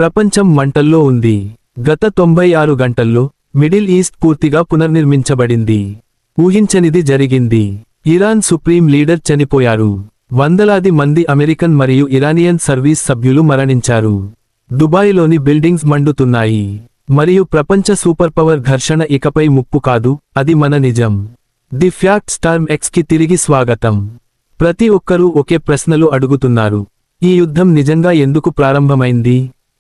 ప్రపంచం మంటల్లో ఉంది. గత 96 గంటల్లో మిడిల్ ఈస్ట్ పూర్తిగా పునర్నిర్మించబడింది. ఊహించనిది జరిగింది. ఇరాన్ సుప్రీం లీడర్ చనిపోయారు. వందలాది మంది అమెరికన్ మరియు ఇరానియన్ సర్వీస్ సభ్యులు మరణించారు. దుబాయ్లోని బిల్డింగ్స్ మండుతున్నాయి. మరియు ప్రపంచ సూపర్ పవర్ ఘర్షణ ఇకపై ముప్పు కాదు, అది మన నిజం. ది ఫ్యాక్ట్ స్టార్మ్ ఎక్స్కి తిరిగి స్వాగతం. ప్రతి ఒక్కరూ ఒకే ప్రశ్నలు అడుగుతున్నారు. ఈ యుద్ధం నిజంగా ఎందుకు ప్రారంభమైంది?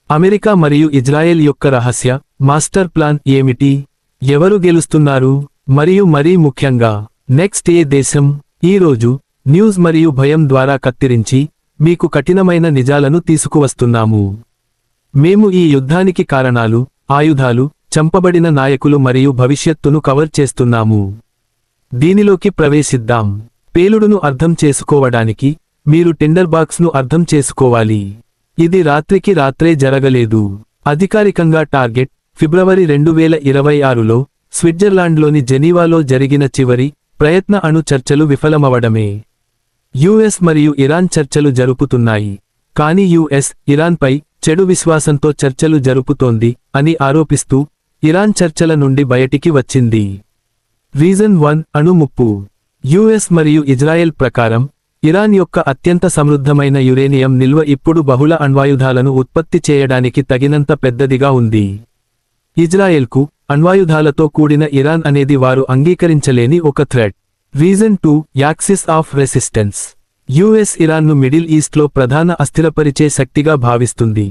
అమెరికా మరియు ఇజ్రాయెల్ యొక్క రహస్య మాస్టర్ ప్లాన్ ఏమిటి? ఎవరు గెలుస్తున్నారు? మరియు మరీ ముఖ్యంగా నెక్స్ట్ ఏ దేశం? ఈరోజు న్యూస్ మరియు భయం ద్వారా కత్తిరించి మీకు కఠినమైన నిజాలను తీసుకువస్తున్నాము. మేము ఈ యుద్ధానికి కారణాలు, ఆయుధాలు, చంపబడిన నాయకులు మరియు భవిష్యత్తును కవర్ చేస్తున్నాము. దీనిలోకి ప్రవేశిద్దాం. పేలుడును అర్థం చేసుకోవడానికి మీరు టిండర్బాక్స్ను అర్థం చేసుకోవాలి. ఇది రాత్రికి రాత్రే జరగలేదు. అధికారికంగా టార్గెట్ ఫిబ్రవరి 2026లో స్విట్జర్లాండ్లోని జెనీవాలో జరిగిన చివరి ప్రయత్న అణు చర్చలు విఫలమవడమే. యుఎస్ మరియు ఇరాన్ చర్చలు జరుపుతున్నాయి. కానీ యుఎస్ ఇరాన్పై చెడు విశ్వాసంతో చర్చలు జరుపుతోంది అని ఆరోపిస్తూ ఇరాన్ చర్చల నుండి బయటికి వచ్చింది. రీజన్ 1 అణు ముప్పు. యుఎస్ మరియు ఇజ్రాయెల్ ప్రకారం ఇరాన్ యొక్క అత్యంత సమృద్ధమైన యురేనియం నిల్వ ఇప్పుడు బహుళ అణ్వాయుధాలను ఉత్పత్తి చేయడానికి తగినంత పెద్దదిగా ఉంది. ఇజ్రాయెల్కు అణ్వాయుధాలతో కూడిన ఇరాన్ అనేది వారు అంగీకరించలేని ఒక threat. Reason 2 axis of resistance. US ఇరాన్ను మిడిల్ ఈస్ట్లో ప్రధాన అస్థిరపరిచే శక్తిగా భావిస్తుంది.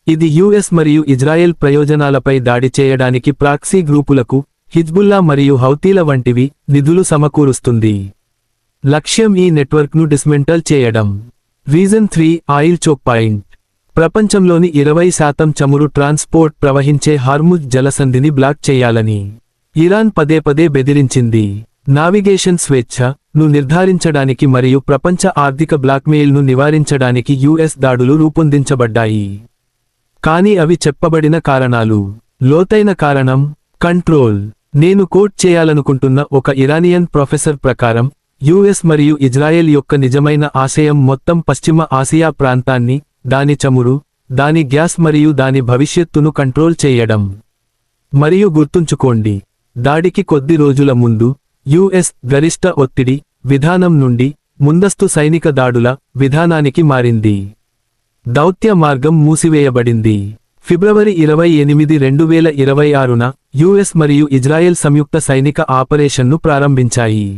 ఇది యుఎస్ మరియు ఇజ్రాయెల్ ప్రయోజనాలపై దాడి చేయడానికి ప్రాక్సీ గ్రూపులకు, హిజ్బుల్లా మరియు హౌతీల వంటివి నిధులు సమకూరుస్తుంది. లక్ష్యం ఈ నెట్వర్క్ను డిస్మెంటల్ చేయడం. Reason 3 oil choke point. ప్రపంచంలోని 20% చమురు ట్రాన్స్పోర్ట్ ప్రవహించే హార్ముజ్ జలసంధిని బ్లాక్ చేయాలని ఇరాన్ పదే బెదిరించింది. నావిగేషన్ స్వేచ్ఛను నిర్ధారించడానికి మరియు ప్రపంచ ఆర్థిక బ్లాక్మెయిల్ను నివారించడానికి యుఎస్ దాడులు రూపొందించబడ్డాయి. కానీ అవి చెప్పబడిన కారణాలు. లోతైన కారణం కంట్రోల్. నేను కోట్ చేయాలనుకుంటున్న ఒక ఇరానియన్ ప్రొఫెసర్ ప్రకారం యుఎస్ మరియు ఇజ్రాయెల్ యొక్క నిజమైన ఆశయం మొత్తం పశ్చిమ ఆసియా ప్రాంతాన్ని, దాని చమురు, దాని గ్యాస్ మరియు దాని భవిష్యత్తును కంట్రోల్ చేయడం. మరియు గుర్తుంచుకోండి, దాడికి కొద్ది రోజుల ముందు యుఎస్ గరిష్ట ఒత్తిడి విధానం నుండి ముందస్తు సైనిక దాడుల విధానానికి మారింది. దౌత్య మార్గం మూసివేయబడింది. ఫిబ్రవరి 28, 2026న యుఎస్ మరియు ఇజ్రాయెల్ సంయుక్త సైనిక ఆపరేషన్ను ప్రారంభించాయి.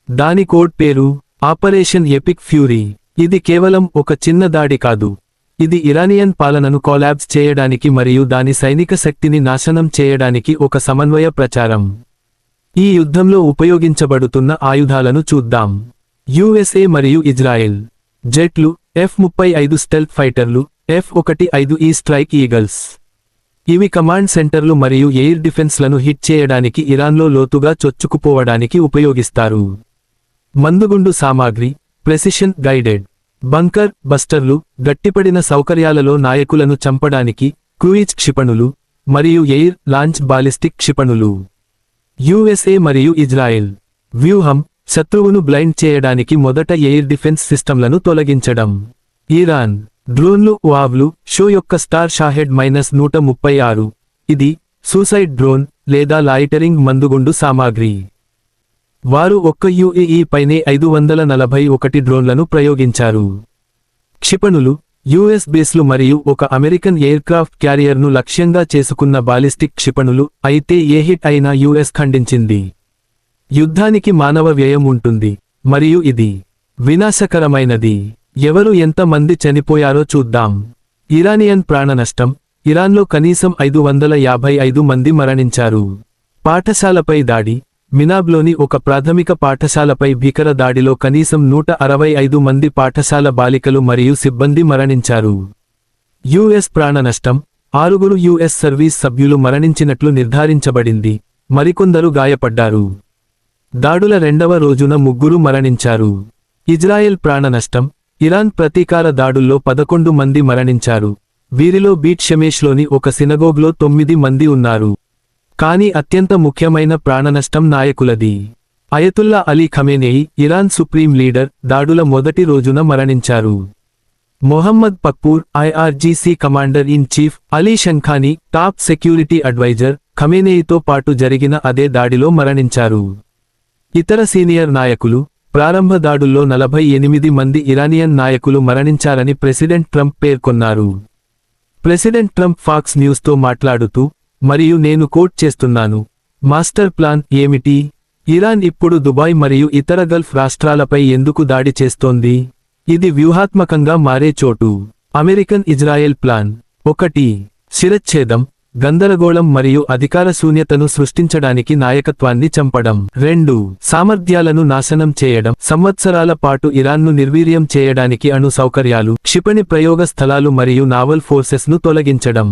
దాని కోడ్ పేరు ఆపరేషన్ ఎపిక్ ఫ్యూరీ. ఇది కేవలం ఒక చిన్న దాడి కాదు. ఇది ఇరానియన్ పాలనను కొలాప్స్ చేయడానికి మరియు దాని సైనిక శక్తిని నాశనం చేయడానికి ఒక సమన్వయ ప్రచారం. ఈ యుద్ధంలో ఉపయోగించబడుతున్న ఆయుధాలను చూద్దాం. యుఎస్ఏ మరియు ఇజ్రాయెల్. జెట్లు, F-35 స్టెల్త్ ఫైటర్లు, F-15E స్ట్రైక్ ఈగల్స్. ఇవి కమాండ్ సెంటర్లు మరియు ఎయిర్ డిఫెన్స్లను హిట్ చేయడానికి ఇరాన్లో లోతుగా చొచ్చుకుపోవడానికి ఉపయోగిస్తారు. మందుగుండు సామాగ్రి, ప్రెసిషన్ గైడెడ్ బంకర్ బస్టర్లు, గట్టిపడిన సౌకర్యాలలో నాయకులను చంపడానికి క్రూయిజ్ క్షిపణులు, మరియు ఎయిర్ లాంచ్ బాలిస్టిక్ క్షిపణులు. యుఎస్ఏ మరియు ఇజ్రాయెల్. వ్యూహం, శత్రువును బ్లైండ్ చేయడానికి మొదట ఎయిర్ డిఫెన్స్ సిస్టంలను తొలగించడం. ఇరాన్. డ్రోన్లు వావ్లు షో యొక్క స్టార్ షాహెడ్ -136. ఇది సూసైడ్ డ్రోన్ లేదా లాయిటరింగ్ మందుగుండు సామాగ్రి. వారు ఒక్క యుఏఈ పైనే 541 డ్రోన్లను ప్రయోగించారు. క్షిపణులు, యుఎస్ బేస్లు మరియు ఒక అమెరికన్ ఎయిర్క్రాఫ్ట్ క్యారియర్ను లక్ష్యంగా చేసుకున్న బాలిస్టిక్ క్షిపణులు. అయితే ఏ హిట్ అయినా యుఎస్ ఖండించింది. యుద్ధానికి మానవ వ్యయం ఉంటుంది, మరియు ఇది వినాశకరమైనది. ఎవరు ఎంత మంది చనిపోయారో చూద్దాం. ఇరానియన్ ప్రాణనష్టం. ఇరాన్లో కనీసం 555 మంది మరణించారు. పాఠశాలపై దాడి. మినాబ్లోని ఒక ప్రాథమిక పాఠశాలపై భీకర దాడిలో కనీసం 165 మంది పాఠశాల బాలికలు మరియు సిబ్బంది మరణించారు. యుఎస్ ప్రాణనష్టం. 6 యుఎస్ సర్వీస్ సభ్యులు మరణించినట్లు నిర్ధారించబడింది, మరికొందరు గాయపడ్డారు. దాడుల 2వ రోజున 3 మరణించారు. ఇజ్రాయెల్ ప్రాణనష్టం. ఇరాన్ ప్రతీకార దాడుల్లో 11 మంది మరణించారు. వీరిలో బీట్ షెమేష్లోని ఒక సినగోగ్లో 9 మంది ఉన్నారు. కానీ అత్యంత ముఖ్యమైన ప్రాణనష్టం నాయకులది. Ayatollah Ali Khamenei, Iran supreme leader, దాడుల మొదటి రోజున మరణించారు. Mohammad Pakpour IRGC commander in chief Ali Shamkhani top security adviser ఖమేనేయితో పాటు జరిగిన అదే దాడిలో మరణించారు. ఇతర సీనియర్ నాయకులు ప్రారంభ దాడుల్లో 48 మంది ఇరానియన్ నాయకులు మరణించారని ప్రెసిడెంట్ ట్రంప్ పేర్కొన్నారు. ప్రెసిడెంట్ ట్రంప్ ఫాక్స్ న్యూస్తో మాట్లాడుతూ, మరియు నేను కోట్ చేస్తున్నాను, మాస్టర్ ప్లాన్ ఏమిటి? ఇరాన్ ఇప్పుడు దుబాయ్ మరియు ఇతర గల్ఫ్ రాష్ట్రాలపై ఎందుకు దాడి చేస్తోంది? ఇది వ్యూహాత్మకంగా మారే చోటు. American Israel plan 1. శిరచ్ఛేదం, గందరగోళం మరియు అధికార శూన్యతను సృష్టించడానికి నాయకత్వాన్ని చంపడం. 2. సామర్థ్యాలను నాశనం చేయడం, సంవత్సరాల పాటు ఇరాన్ను నిర్వీర్యం చేయడానికి అణు సౌకర్యాలు, క్షిపణి ప్రయోగ స్థలాలు మరియు నావల్ ఫోర్సెస్ను తొలగించడం.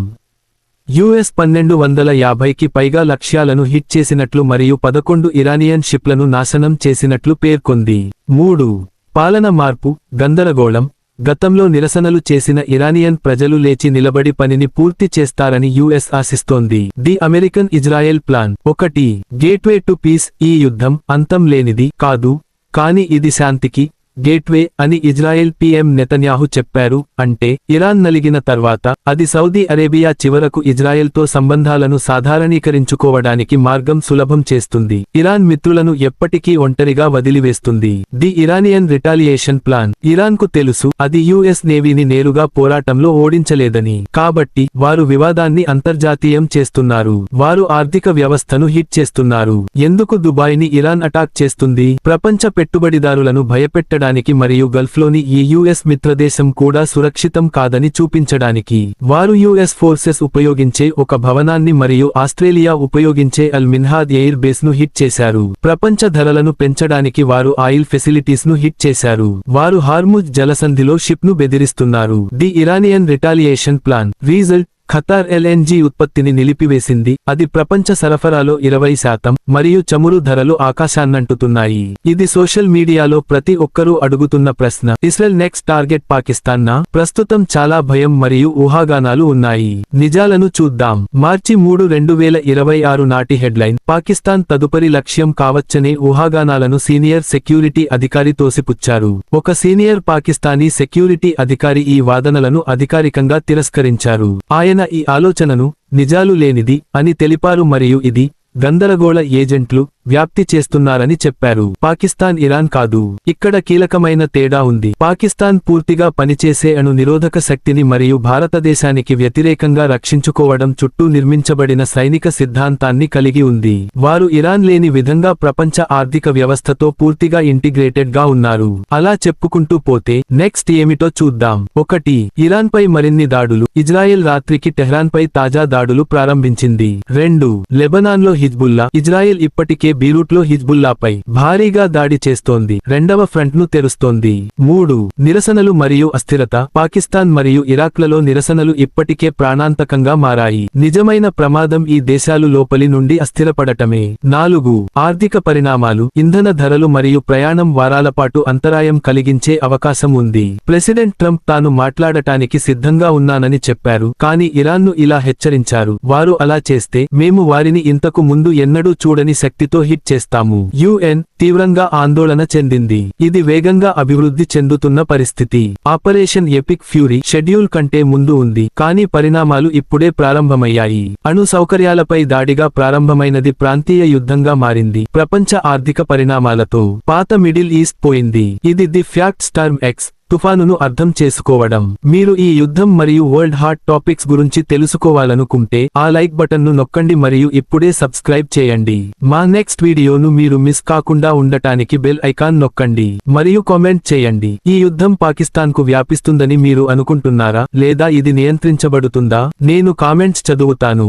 యుఎస్ 1250కి పైగా లక్ష్యాలను హిట్ చేసినట్లు మరియు 11 ఇరానియన్ షిప్లను నాశనం చేసినట్లు పేర్కొంది. 3. పాలన మార్పు, గందరగోళం, గతంలో నిరసనలు చేసిన ఇరానియన్ ప్రజలు లేచి నిలబడి పనిని పూర్తి చేస్తారని యుఎస్ ఆశిస్తోంది. The American Israel plan 1. Gateway to peace, ఈ యుద్ధం అంతం లేనిది కాదు, కానీ ఇది శాంతికి గేట్వే అని ఇజ్రాయెల్ పీఎం నెతన్యాహు చెప్పారు. అంటే ఇరాన్ నలిగిన తర్వాత అది సౌదీ అరేబియా చివరకు ఇజ్రాయెల్తో సంబంధాలను సాధారణీకరించుకోవడానికి మార్గం సులభం చేస్తుంది. ఇరాన్ మిత్రులను ఎప్పటికీ ఒంటరిగా వదిలివేస్తుంది. ది ఇరానియన్ రిటాలియేషన్ ప్లాన్, ఇరాన్కు తెలుసు అది యుఎస్ నేవీని నేరుగా పోరాటంలో ఓడించలేదని, కాబట్టి వారు వివాదాన్ని అంతర్జాతీయం చేస్తున్నారు. వారు ఆర్థిక వ్యవస్థను హిట్ చేస్తున్నారు. ఎందుకు దుబాయ్ని ఇరాన్ అటాక్ చేస్తుంది? ప్రపంచ పెట్టుబడిదారులను భయపెట్టడానికి మరియు గల్ఫ్లోని ఈ యుఎస్ మిత్రదేశం కూడా సురక్షితం కాదని చూపించడానికి. వారు యుఎస్ ఫోర్సెస్ ఉపయోగించే ఒక భవనాన్ని మరియు ఆస్ట్రేలియా ఉపయోగించే అల్ మిన్హాద్ ఎయిర్ బేస్ ను హిట్ చేశారు. ప్రపంచ ధరలను పెంచడానికి వారు ఆయిల్ ఫెసిలిటీస్ ను హిట్ చేశారు. వారు హార్ముజ్ జలసంధిలో షిప్ ను బెదిరిస్తున్నారు. The Iranian retaliation plan result, Qatar LNG ఉత్పత్తిని నిలిపివేసింది. అది ప్రపంచ సరఫరాలో 20% మరియు చమురు ధరలు ఆకాశాన్నంటుతున్నాయి. ఇది సోషల్ మీడియాలో ప్రతి ఒక్కరూ అడుగుతున్న ప్రశ్న. ఇస్రాయెల్ నెక్స్ట్ టార్గెట్ పాకిస్తాన్నా? ప్రస్తుతం చాలా భయం మరియు ఊహాగానాలు ఉన్నాయి. నిజాలను చూద్దాం. మార్చి 3, 2026 నాటి హెడ్లైన్, పాకిస్తాన్ తదుపరి లక్ష్యం కావచ్చనే ఊహాగానాలను సీనియర్ సెక్యూరిటీ అధికారి తోసిపుచ్చారు. ఒక సీనియర్ పాకిస్తానీ సెక్యూరిటీ అధికారి ఈ వాదనలను అధికారికంగా తిరస్కరించారు. ఆయన ఈ ఆలోచనను నిజాలు లేనిది అని తెలిపారు మరియు ఇది గందరగోళ ఏజెంట్లు వ్యాప్తి చేస్తున్నారని చెప్పారు. పాకిస్తాన్ ఇరాన్ కాదు. ఇక్కడ కీలకమైన తేడా ఉంది. పాకిస్తాన్ పూర్తిగా పనిచేసే అణు నిరోధక శక్తిని మరియు భారతదేశానికి వ్యతిరేకంగా రక్షించుకోవడం చుట్టూ నిర్మించబడిన సైనిక సిద్ధాంతాన్ని కలిగి ఉంది. వారు ఇరాన్ లేని విధంగా ప్రపంచ ఆర్థిక వ్యవస్థతో పూర్తిగా ఇంటిగ్రేటెడ్ గా ఉన్నారు. అలా చెప్పుకుంటూ పోతే నెక్స్ట్ ఏమిటో చూద్దాం. 1. ఇరాన్పై మరిన్ని దాడులు, ఇజ్రాయెల్ రాత్రికి టెహ్రాన్పై తాజా దాడులు ప్రారంభించింది. 2. లెబనాన్లో హిజ్బుల్లా, ఇజ్రాయెల్ ఇప్పటికే బీరూట్లో హిజ్బుల్లాపై భారీగా దాడి చేస్తోంది. రెండవ ఫ్రంట్ను తెరుస్తోంది. 3. నిరసనలు మరియు అస్థిరత, పాకిస్తాన్ మరియు ఇరాక్లలో నిరసనలు ఇప్పటికే ప్రాణాంతకంగా మారాయి. నిజమైన ప్రమాదం ఈ దేశాలు లోపలి నుండి అస్థిరపడటమే. 4. ఆర్థిక పరిణామాలు, ఇంధన ధరలు మరియు ప్రయాణం వారాలపాటు అంతరాయం కలిగించే అవకాశం ఉంది. ప్రెసిడెంట్ ట్రంప్ తాను మాట్లాడటానికి సిద్ధంగా ఉన్నానని చెప్పారు, కానీ ఇరాన్ను ఇలా హెచ్చరించారు, వారు అలా చేస్తే మేము వారిని ఇంతకు ముందు ఎన్నడూ చూడని శక్తితో హిట్ చేస్తాము. యుఎన్ తీవ్రంగా ఆందోళన చెందింది. ఇది వేగంగా అభివృద్ధి చెందుతున్న పరిస్థితి. ఆపరేషన్ ఎపిక్ ఫ్యూరీ షెడ్యూల్ కంటే ముందు ఉంది, కానీ పరిణామాలు ఇప్పుడే ప్రారంభమయ్యాయి. అణు సౌకర్యాలపై దాడిగా ప్రారంభమైనది ప్రాంతీయ యుద్ధంగా మారింది. ప్రపంచ ఆర్థిక పరిణామాలతో పాత మిడిల్ ఈస్ట్ పోయింది. ఇది ది ఫ్యాక్ట్ స్టార్మ్ ఎక్స్ తుఫానును అర్థం చేసుకోవడం. మీరు ఈ యుద్ధం మరియు వరల్డ్ హాట్ టాపిక్స్ గురించి తెలుసుకోవాలనుకుంటే ఆ లైక్ బటన్ను నొక్కండి మరియు ఇప్పుడే సబ్స్క్రైబ్ చేయండి. మా నెక్స్ట్ వీడియోను మీరు మిస్ కాకుండా ఉండటానికి బెల్ ఐకాన్ నొక్కండి మరియు కామెంట్ చేయండి. ఈ యుద్ధం పాకిస్తాన్కు వ్యాపిస్తుందని మీరు అనుకుంటున్నారా, లేదా ఇది నియంత్రించబడుతుందా? నేను కామెంట్స్ చదువుతాను.